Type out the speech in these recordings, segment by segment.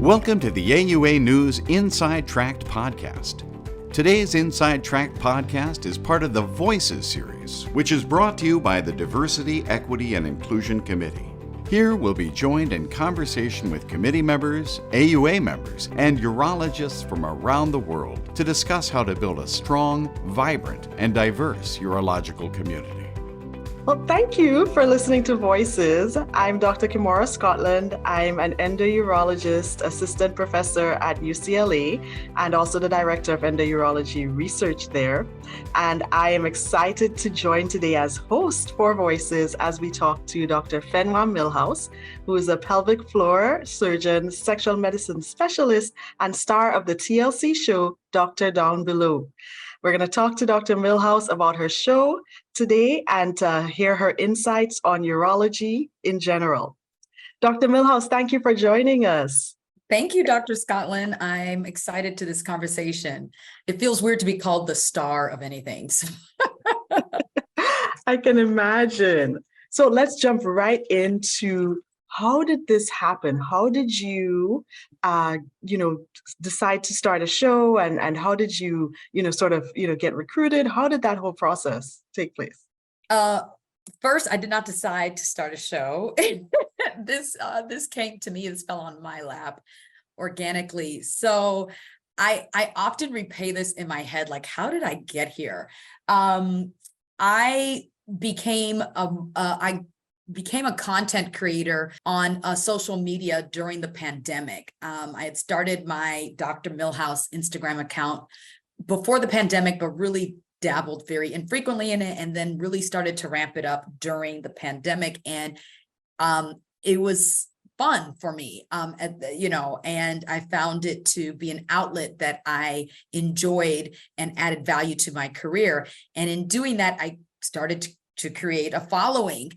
Welcome to the AUA News Inside Tract podcast. Today's Inside Tract podcast is part of the Voices series, which is brought to you by the Diversity, Equity, and Inclusion Committee. Here we'll be joined in conversation with committee members, AUA members, and urologists from around the world to discuss how to build a strong, vibrant, and diverse urological community. Well, thank you for listening to Voices. I'm Dr. Kimora Scotland. I'm an endourologist, assistant professor at UCLA, and also the director of endourology research there. And I am excited to join today as host for Voices as we talk to Dr. Fenwa Millhouse, who is a pelvic floor surgeon, sexual medicine specialist, and star of the TLC show, Dr. Down Below. We're going to talk to Dr. Millhouse about her show today and hear her insights on urology in general. Dr. Millhouse, thank you for joining us. Thank you, Dr. Scotland. I'm excited to this conversation. It feels weird to be called the star of anything. I can imagine. So let's jump right into how did this happen? How did you, decide to start a show, and how did you, get recruited? How did that whole process take place? First, I did not decide to start a show. This came to me. This fell on my lap organically. So I often replay this in my head, like, how did I get here? I became a content creator on social media during the pandemic. I had started my Dr. Millhouse Instagram account before the pandemic, but really dabbled very infrequently in it, and then really started to ramp it up during the pandemic. And it was fun for me, and I found it to be an outlet that I enjoyed and added value to my career. And in doing that, I started to create a following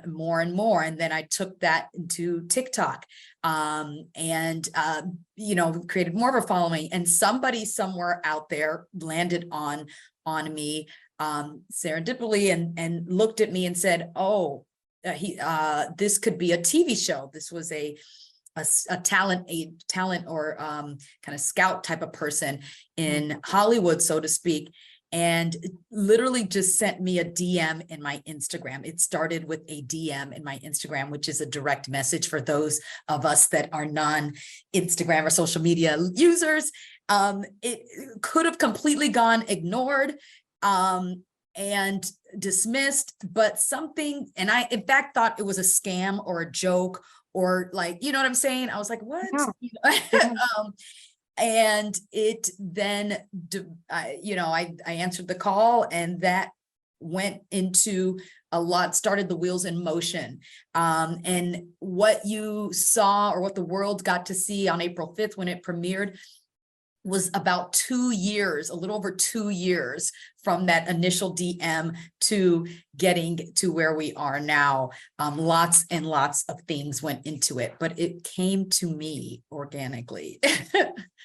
more and more. And then I took that into TikTok and created more of a following. And somebody somewhere out there landed on me serendipitously and looked at me and said, oh, this could be a TV show. This was a talent or kind of scout type of person in Hollywood, so to speak. And literally just sent me a DM in my Instagram. It started with a DM in my Instagram, which is a direct message for those of us that are non-Instagram or social media users. It could have completely gone ignored and dismissed, but something, and I in fact thought it was a scam or a joke or like, you know what I'm saying? I was like, what? Yeah. And it then, I answered the call, and that went into started the wheels in motion. And what you saw, or what the world got to see on April 5th when it premiered, was about 2 years, a little over 2 years from that initial DM to getting to where we are now. Lots and lots of things went into it, but it came to me organically.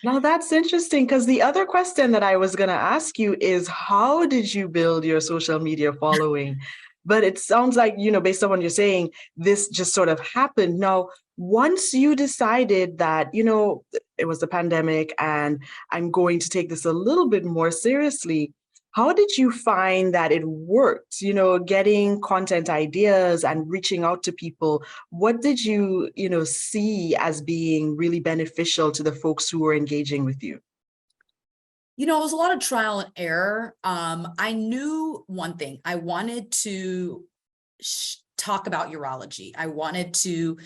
Now that's interesting, because the other question that I was going to ask you is, how did you build your social media following? But it sounds like, based on what you're saying, this just sort of happened. Now, once you decided that, it was the pandemic and I'm going to take this a little bit more seriously, how did you find that it worked, getting content ideas and reaching out to people? What did you, see as being really beneficial to the folks who were engaging with you? It was a lot of trial and error. I knew one thing. I wanted to talk about urology. I wanted to,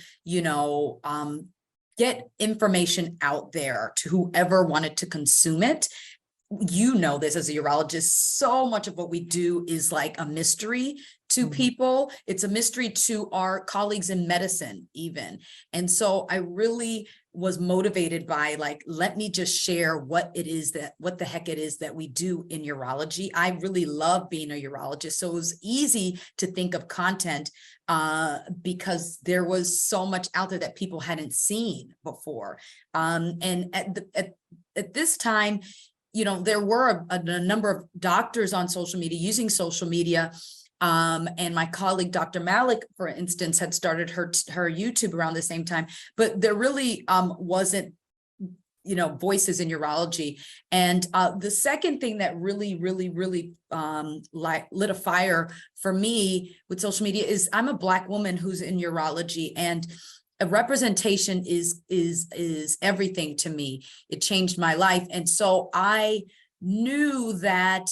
get information out there to whoever wanted to consume it. You know this as a urologist, so much of what we do is like a mystery to people. It's a mystery to our colleagues in medicine even. And so I really was motivated by let me just share what the heck it is that we do in urology. I really love being a urologist. So it was easy to think of content because there was so much out there that people hadn't seen before. And at this time, there were a number of doctors on social media using social media And my colleague, Dr. Malik, for instance, had started her YouTube around the same time, but there really wasn't, voices in urology. And the second thing that really lit a fire for me with social media is I'm a Black woman who's in urology, and a representation is everything to me. It changed my life. And so I knew that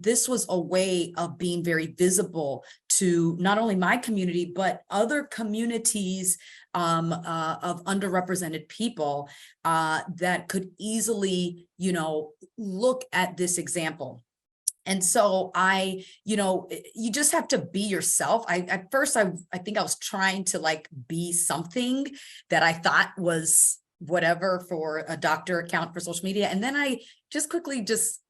this was a way of being very visible to not only my community, but other communities of underrepresented people that could easily, look at this example. And so you just have to be yourself. At first, I think I was trying to be something that I thought was whatever for a doctor account for social media. And then I just quickly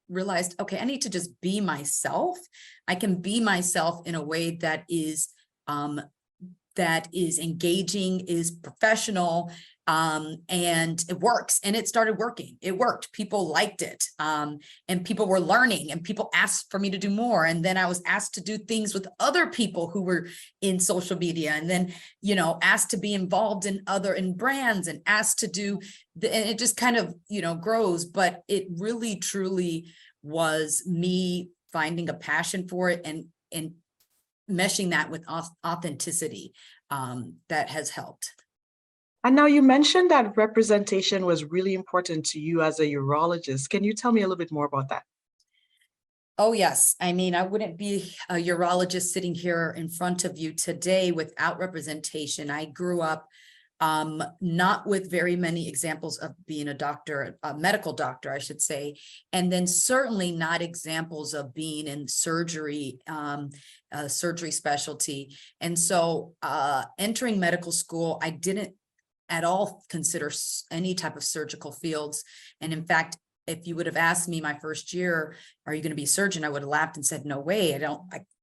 realized, okay, I need to just be myself. I can be myself in a way that is engaging, is professional, and it works. And it started working. It worked. People liked it. And people were learning, and people asked for me to do more. And then I was asked to do things with other people who were in social media, and then, asked to be involved in brands, and asked to do, and it just kind of, grows. But it really, truly was me finding a passion for it and meshing that with authenticity that has helped. And now you mentioned that representation was really important to you as a urologist. Can you tell me a little bit more about that? Oh, yes. I mean, I wouldn't be a urologist sitting here in front of you today without representation. I grew up not with very many examples of being a doctor, a medical doctor, I should say, and then certainly not examples of being in surgery, surgery specialty. And so entering medical school, I didn't at all consider any type of surgical fields. And in fact, if you would have asked me my first year, are you going to be a surgeon? I would have laughed and said, no way.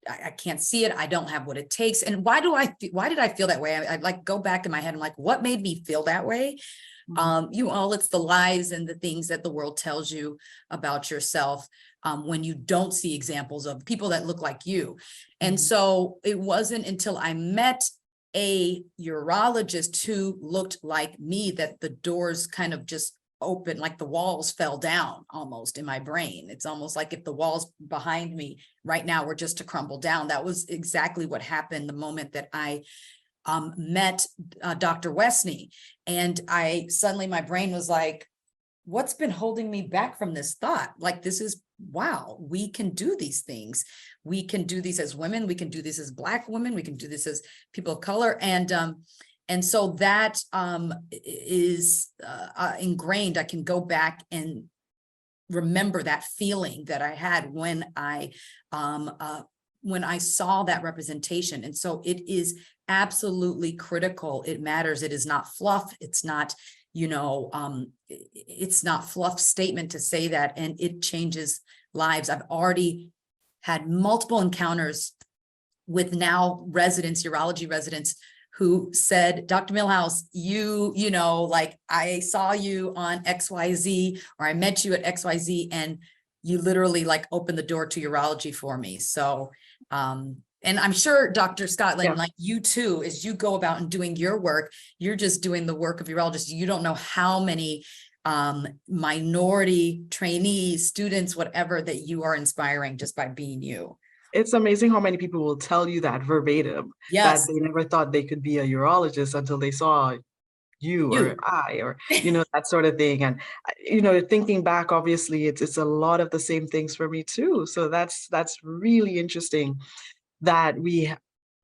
I can't see it. I don't have what it takes. And why did I feel that way? I go back in my head. I'm like, what made me feel that way? It's the lies and the things that the world tells you about yourself when you don't see examples of people that look like you. And so it wasn't until I met a urologist who looked like me that the doors kind of just open, like the walls fell down almost in my brain. It's almost like if the walls behind me right now were just to crumble down. That was exactly what happened the moment that I met Dr. Westney. And suddenly my brain was like, what's been holding me back from this thought? Like, this is, wow, we can do these things. We can do these as women. We can do this as Black women. We can do this as people of color. And so that is ingrained. I can go back and remember that feeling that I had when I saw that representation. And so it is absolutely critical. It matters. It is not fluff. It's not, it's not fluff statement to say that, and it changes lives. I've already had multiple encounters with now urology residents who said, Dr. Milhouse, I saw you on XYZ, or I met you at XYZ, and you literally opened the door to urology for me. So, and I'm sure Dr. Scotland, like you too, as you go about and doing your work, you're just doing the work of urologists. You don't know how many minority trainees, students, whatever, that you are inspiring just by being you. It's amazing how many people will tell you that verbatim, that they never thought they could be a urologist until they saw you or I, or, that sort of thing. And, thinking back, obviously, it's a lot of the same things for me too. So that's really interesting that we,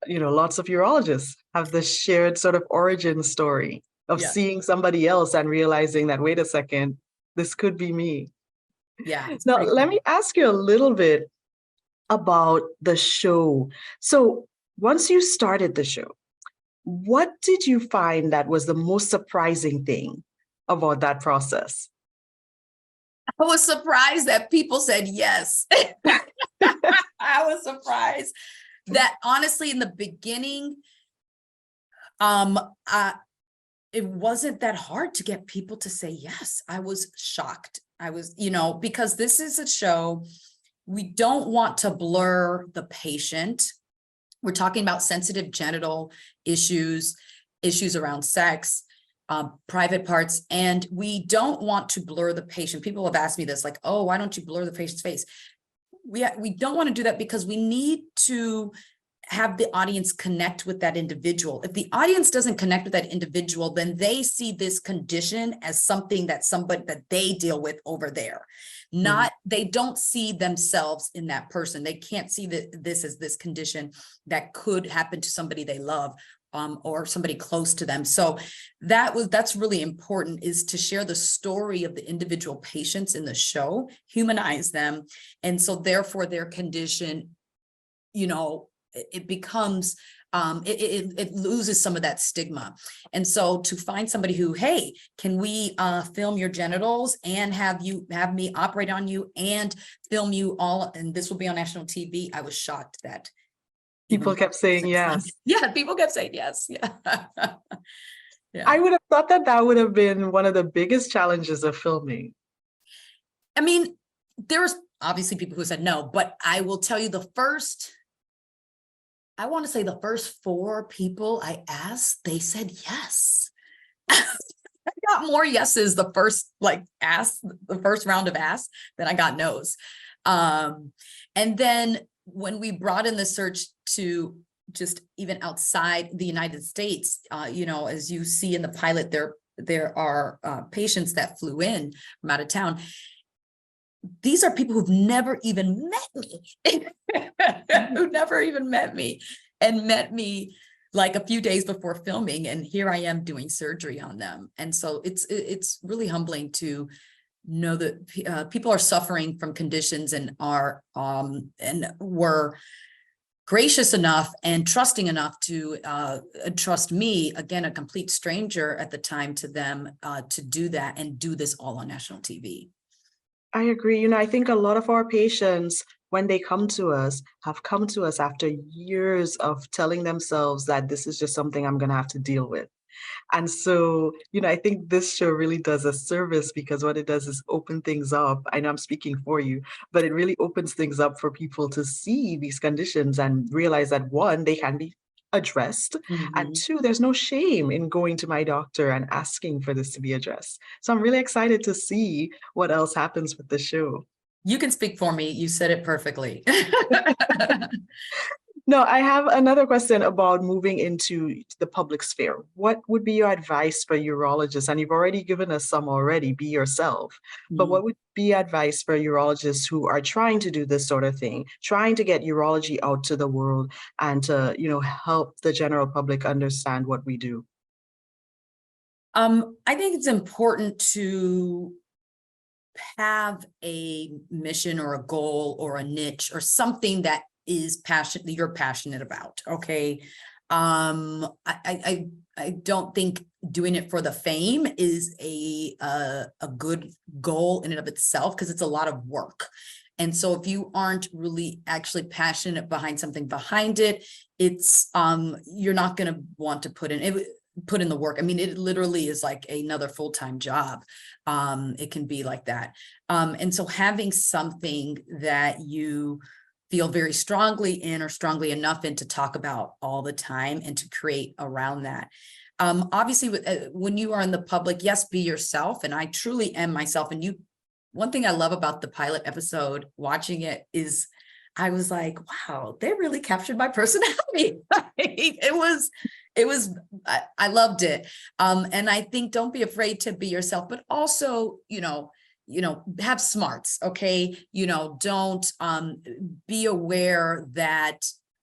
lots of urologists have this shared sort of origin story of seeing somebody else and realizing that, wait a second, this could be me. Yeah. Now, let me ask you a little bit about the show. So once you started the show, what did you find that was the most surprising thing about that process? I was surprised that people said yes. I was surprised that, honestly, in the beginning, it wasn't that hard to get people to say yes. I was shocked. I was, because this is a show we don't want to blur the patient. We're talking about sensitive genital issues, issues around sex, private parts, and we don't want to blur the patient. People have asked me this, like, oh, why don't you blur the patient's face? We don't want to do that because we need to have the audience connect with that individual. If the audience doesn't connect with that individual, then they see this condition as something that they deal with over there. They don't see themselves in that person. They can't see this as this condition that could happen to somebody they love, or somebody close to them. So that's really important, is to share the story of the individual patients in the show, humanize them. And so therefore their condition, it becomes, it loses some of that stigma. And so to find somebody who, hey, can we film your genitals and have me operate on you and film you all, and this will be on national TV. I was shocked that people kept saying yes. Yeah, people kept saying yes. Yeah. Yeah. I would have thought that would have been one of the biggest challenges of filming. I mean, there's obviously people who said no, but I will tell you I want to say the first 4 people I asked, they said yes. I got more yeses the first round of asks than I got no's. And then when we brought in the search to just even outside the United States, as you see in the pilot, there are patients that flew in from out of town. These are people who've never even met me, who never even met me, and met me like a few days before filming, and here I am doing surgery on them. And so it's really humbling to know that people are suffering from conditions and were gracious enough and trusting enough to trust me, again, a complete stranger at the time to them, to do that and do this all on national TV. I agree. I think a lot of our patients, when they come to us, have come to us after years of telling themselves that this is just something I'm going to have to deal with. And so, I think this show really does a service, because what it does is open things up. I know I'm speaking for you, but it really opens things up for people to see these conditions and realize that, 1, they can be addressed, and 2, there's no shame in going to my doctor and asking for this to be addressed. So I'm really excited to see what else happens with the show. You can speak for me. You said it perfectly. No, I have another question about moving into the public sphere. What would be your advice for urologists? And you've already given us some already, be yourself. But what would be advice for urologists who are trying to do this sort of thing, trying to get urology out to the world and to, help the general public understand what we do? I think it's important to have a mission or a goal or a niche or something that you're passionate about. Okay. I don't think doing it for the fame is a good goal in and of itself, because it's a lot of work. And so if you aren't really actually passionate behind something behind it, it's you're not going to want to put in the work. I mean, it literally is like another full-time job. It can be like that. And so having something that you feel very strongly in, or strongly enough in, to talk about all the time and to create around that. Obviously, when you are in the public, yes, be yourself. And I truly am myself. And one thing I love about the pilot episode, watching it, is I was like, wow, they really captured my personality. I loved it. And I think don't be afraid to be yourself, but also, have smarts. Okay. Don't, be aware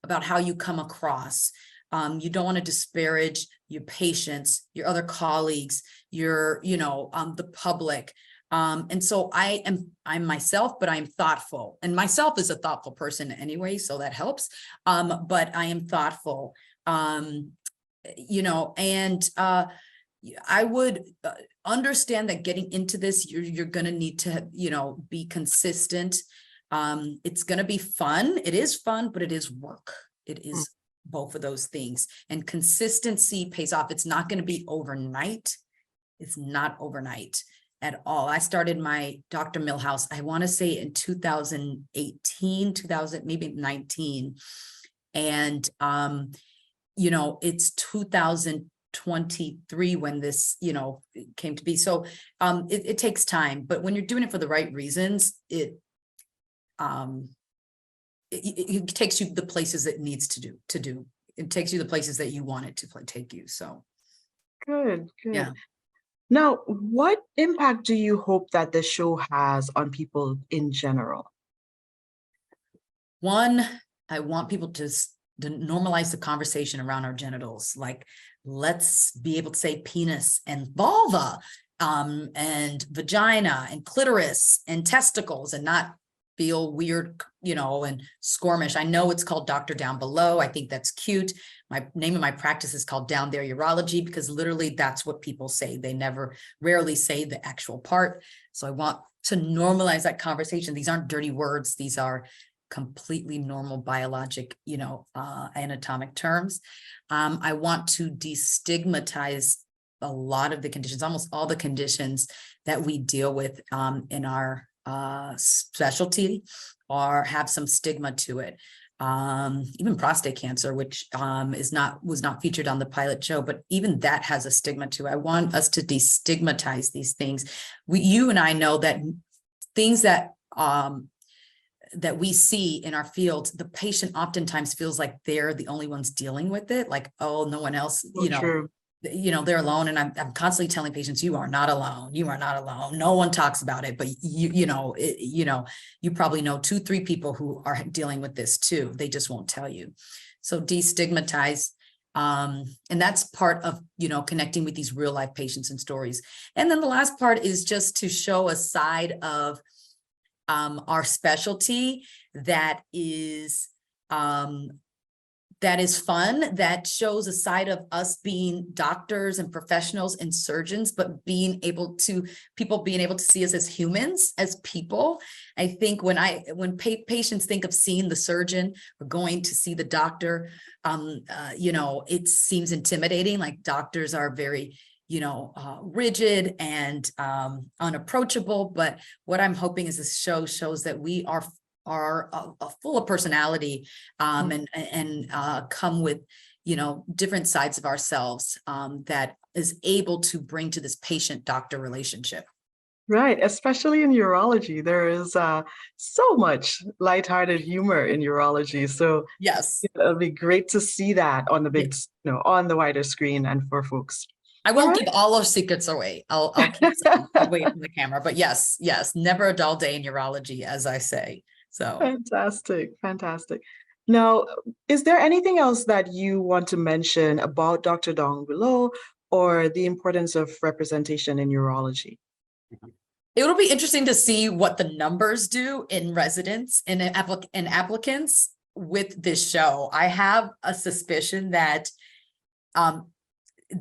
about how you come across. You don't want to disparage your patients, your other colleagues, the public. And so I'm myself, but I'm thoughtful, and myself is a thoughtful person anyway, so that helps. But I am thoughtful, and I would understand that getting into this, you're going to need to, be consistent. It's going to be fun. It is fun, but it is work. It is both of those things, and consistency pays off. It's not going to be overnight. It's not overnight. at all. I started my Dr. Millhouse, I want to say in 2018, 2000, maybe 19. And, it's 2023 when this, came to be. So it takes time, but when you're doing it for the right reasons, it takes you the places it needs to do. It takes you the places that you want it to take you. So Good. yeah. Now, what impact do you hope that the show has on people in general? One, I want people to normalize the conversation around our genitals. Like, let's be able to say penis and vulva, and vagina and clitoris and testicles, and not feel weird, and squirmish. I know it's called Doctor Down Below. I think that's cute. My name of my practice is called Down There Urology, because literally that's what people say. They rarely say the actual part. So I want to normalize that conversation. These aren't dirty words. These are completely normal biologic, anatomic terms. I want to destigmatize a lot of the conditions, almost all the conditions that we deal with in our specialty, or have some stigma to it. Even prostate cancer, which was not featured on the pilot show, but even that has a stigma to it. I want us to destigmatize these things. You and I know that things that that we see in our field, the patient oftentimes feels like they're the only ones dealing with it. Like, oh, no one else, True. They're alone. And I'm constantly telling patients, you are not alone. You are not alone. No one talks about it, but you probably know 2-3 people who are dealing with this too. They just won't tell you. So destigmatize. And that's part of, connecting with these real life patients and stories. And then the last part is just to show a side of our specialty that is fun, that shows a side of us being doctors and professionals and surgeons, but people being able to see us as humans, as people. I think when patients think of seeing the surgeon or going to see the doctor, it seems intimidating. Like, doctors are very rigid and unapproachable. But what I'm hoping is this show shows that we are full of personality, and come with different sides of ourselves, that is able to bring to this patient-doctor relationship. Right, especially in urology, there is so much lighthearted humor in urology. So Yes, it'll be great to see that on the big, on the wider screen and for folks. I won't give all our secrets away. I'll keep some away from the camera. But yes, never a dull day in urology, as I say. So Fantastic. Now, is there anything else that you want to mention about Dr. Down Below, or the importance of representation in urology? it will be interesting to see what the numbers do in residents and applicants with this show. I have a suspicion that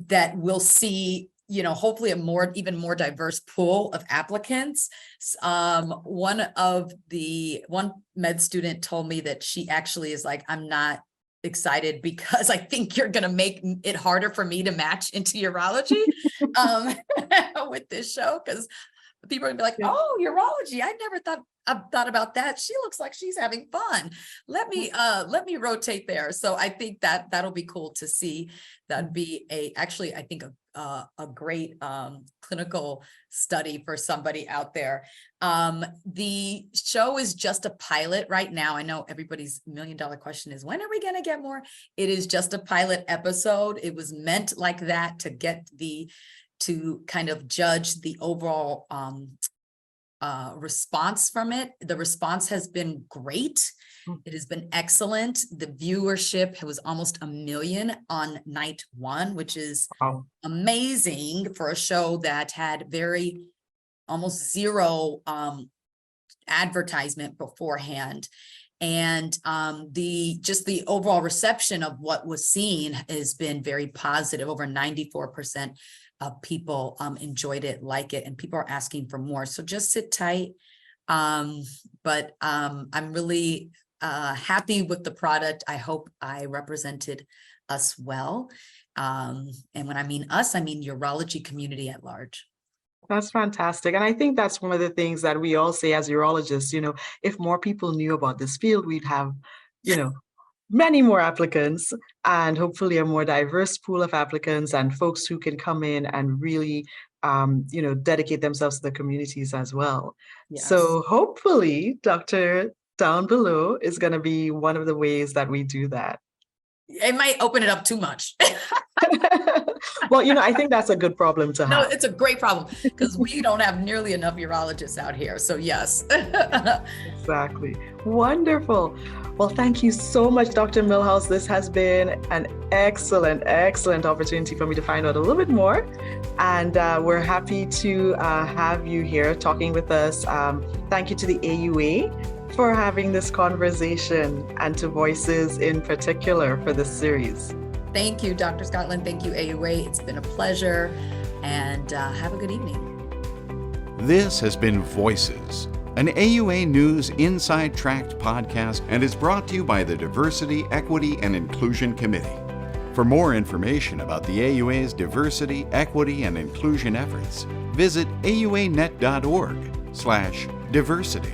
that we'll see, hopefully even more diverse pool of applicants. One med student told me that she actually is like, I'm not excited because I think you're going to make it harder for me to match into urology with this show, because people are gonna be like, oh, urology, I never thought about that. She looks like she's having fun. Let me rotate there. So I think that'll be cool to see. That'd be I think a great clinical study for somebody out there. The show is just a pilot right now. I know everybody's $1 million question is, when are we gonna get more? It is just a pilot episode. It was meant like that to kind of judge the overall response from it. The response has been great. It has been excellent. The viewership was almost 1 million on night 1, which is amazing for a show that had almost zero advertisement beforehand. And the overall reception of what was seen has been very positive. Over 94% of people enjoyed it, like it, and people are asking for more. So just sit tight. But I'm really happy with the product. I hope I represented us well. And when I mean us, I mean urology community at large. That's fantastic. And I think that's one of the things that we all say as urologists, if more people knew about this field, we'd have, you know, many more applicants and hopefully a more diverse pool of applicants and folks who can come in and really, dedicate themselves to the communities as well. Yes. So hopefully, Dr. Down Below is going to be one of the ways that we do that. It might open it up too much. Well, I think that's a good problem to No, have. it's a great problem because we don't have nearly enough urologists out here. So yes. Exactly. Wonderful. Well, thank you so much, Dr. Milhouse. This has been an excellent, excellent opportunity for me to find out a little bit more. And we're happy to have you here talking with us. Thank you to the AUA for having this conversation and to Voices in particular for this series. Thank you, Dr. Scotland. Thank you, AUA. It's been a pleasure. And have a good evening. This has been Voices, an AUA News Inside Tract podcast, and is brought to you by the Diversity, Equity, and Inclusion Committee. For more information about the AUA's diversity, equity, and inclusion efforts, visit auanet.org/diversity.